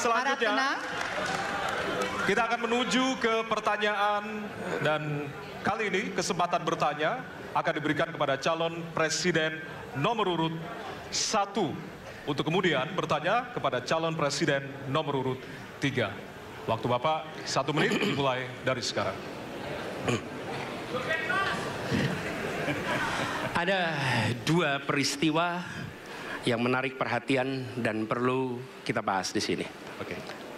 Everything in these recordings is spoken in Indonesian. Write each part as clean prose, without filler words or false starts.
selanjutnya kita akan menuju ke pertanyaan, dan kali ini kesempatan bertanya akan diberikan kepada calon presiden nomor urut 1 untuk kemudian bertanya kepada calon presiden nomor urut 3. Waktu Bapak 1 menit dimulai dari sekarang. Ada dua peristiwa yang menarik perhatian dan perlu kita bahas di sini.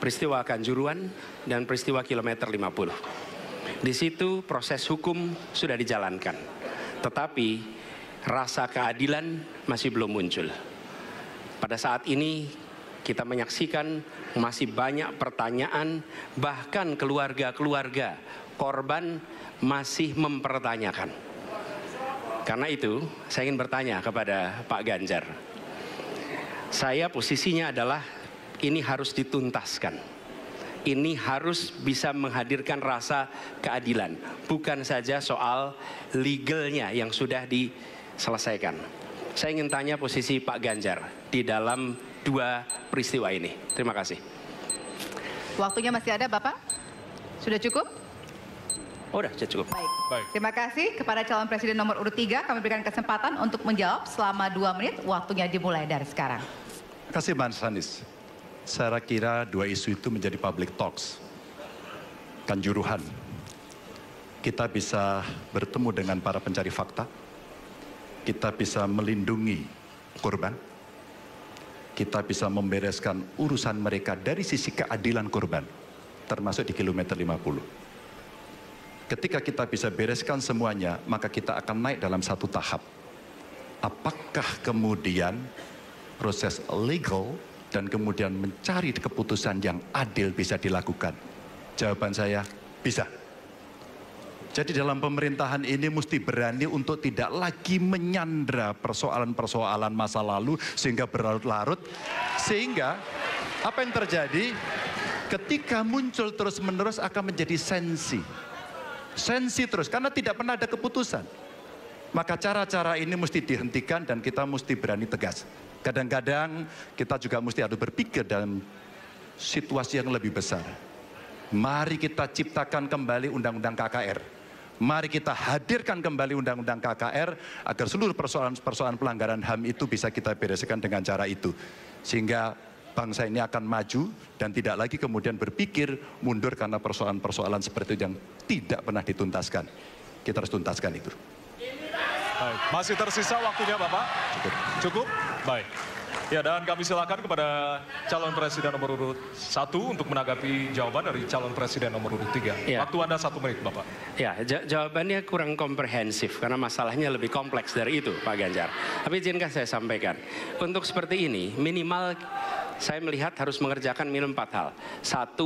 Peristiwa Kanjuruhan dan peristiwa kilometer 50. Di situ proses hukum sudah dijalankan, tetapi rasa keadilan masih belum muncul. Pada saat ini kita menyaksikan masih banyak pertanyaan, bahkan keluarga-keluarga korban masih mempertanyakan. Karena itu, saya ingin bertanya kepada Pak Ganjar. Saya posisinya adalah ini harus dituntaskan. Ini harus bisa menghadirkan rasa keadilan, bukan saja soal legalnya yang sudah diselesaikan. Saya ingin tanya posisi Pak Ganjar di dalam dua peristiwa ini. Terima kasih. Waktunya masih ada, Bapak? Sudah cukup? Oh, sudah cukup. Baik. Terima kasih kepada calon presiden nomor urut 3. Kami berikan kesempatan untuk menjawab selama 2 menit. Waktunya dimulai dari sekarang. Terima kasih, Mas Anies. Saya kira dua isu itu menjadi public talks. Kanjuruhan. Kita bisa bertemu dengan para pencari fakta. Kita bisa melindungi korban. Kita bisa membereskan urusan mereka dari sisi keadilan korban, termasuk di kilometer 50. Ketika kita bisa bereskan semuanya, maka kita akan naik dalam satu tahap. Apakah kemudian proses legal dan kemudian mencari keputusan yang adil bisa dilakukan? Jawaban saya, bisa. Jadi dalam pemerintahan ini mesti berani untuk tidak lagi menyandra persoalan-persoalan masa lalu sehingga berlarut-larut. Sehingga apa yang terjadi ketika muncul terus-menerus akan menjadi sensi terus, karena tidak pernah ada keputusan. Maka cara-cara ini mesti dihentikan dan kita mesti berani tegas. Kadang-kadang kita juga mesti harus berpikir dalam situasi yang lebih besar. Mari kita ciptakan kembali undang-undang KKR. Mari kita hadirkan kembali undang-undang KKR agar seluruh persoalan-persoalan pelanggaran HAM itu bisa kita bereskan dengan cara itu. Sehingga bangsa ini akan maju dan tidak lagi kemudian berpikir mundur karena persoalan-persoalan seperti itu yang tidak pernah dituntaskan. Kita harus tuntaskan itu. Baik. Masih tersisa waktunya, Bapak? Cukup? Baik. Ya, dan kami silakan kepada calon presiden nomor urut 1 untuk menanggapi jawaban dari calon presiden nomor urut 3. Ya. Waktu Anda 1 menit, Bapak. Ya, jawabannya kurang komprehensif karena masalahnya lebih kompleks dari itu, Pak Ganjar. Tapi izinkan saya sampaikan. Untuk seperti ini, minimal saya melihat harus mengerjakan minimum 4 hal. 1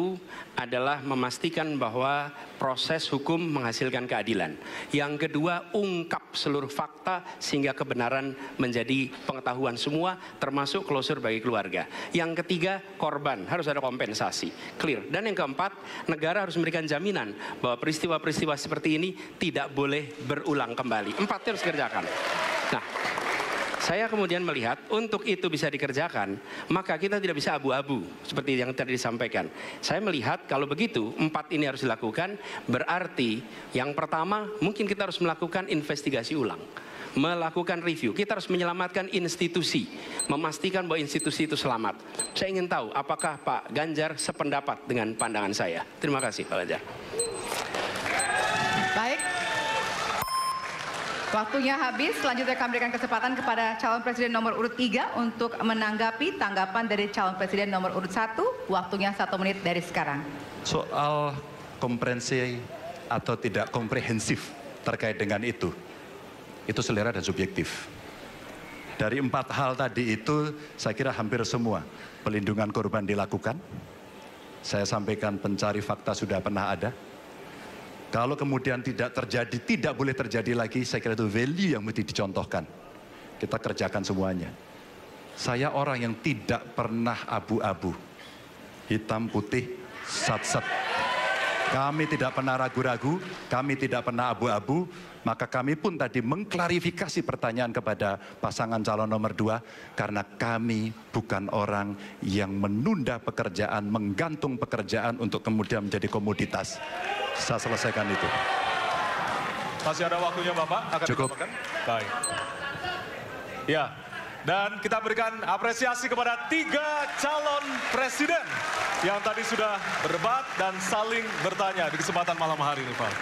adalah memastikan bahwa proses hukum menghasilkan keadilan. Yang kedua, ungkap seluruh fakta sehingga kebenaran menjadi pengetahuan semua, termasuk closure bagi keluarga. Yang ketiga, korban harus ada kompensasi, clear. Dan yang keempat, negara harus memberikan jaminan bahwa peristiwa-peristiwa seperti ini tidak boleh berulang kembali. 4 harus dikerjakan. Nah, saya kemudian melihat untuk itu bisa dikerjakan, maka kita tidak bisa abu-abu seperti yang tadi disampaikan. Saya melihat kalau begitu 4 ini harus dilakukan, berarti yang pertama mungkin kita harus melakukan investigasi ulang, melakukan review. Kita harus menyelamatkan institusi, memastikan bahwa institusi itu selamat. Saya ingin tahu apakah Pak Ganjar sependapat dengan pandangan saya. Terima kasih, Pak Ganjar. Baik. Waktunya habis. Selanjutnya kami berikan kesempatan kepada calon presiden nomor urut 3 untuk menanggapi tanggapan dari calon presiden nomor urut 1. Waktunya 1 menit dari sekarang. Soal komprehensi atau tidak komprehensif terkait dengan itu selera dan subjektif. Dari 4 hal tadi itu, saya kira hampir semua pelindungan korban dilakukan. Saya sampaikan pencari fakta sudah pernah ada. Kalau kemudian tidak terjadi, tidak boleh terjadi lagi, saya kira itu value yang mesti dicontohkan. Kita kerjakan semuanya. Saya orang yang tidak pernah abu-abu. Hitam, putih, sat-sat. Kami tidak pernah ragu-ragu, kami tidak pernah abu-abu, maka kami pun tadi mengklarifikasi pertanyaan kepada pasangan calon nomor 2, karena kami bukan orang yang menunda pekerjaan, menggantung pekerjaan untuk kemudian menjadi komoditas. Saya selesaikan itu. Masih ada waktunya Bapak? Akan Cukup. ditambahkan? Baik. Ya, dan kita berikan apresiasi kepada 3 calon presiden yang tadi sudah berdebat dan saling bertanya di kesempatan malam hari ini, Pak.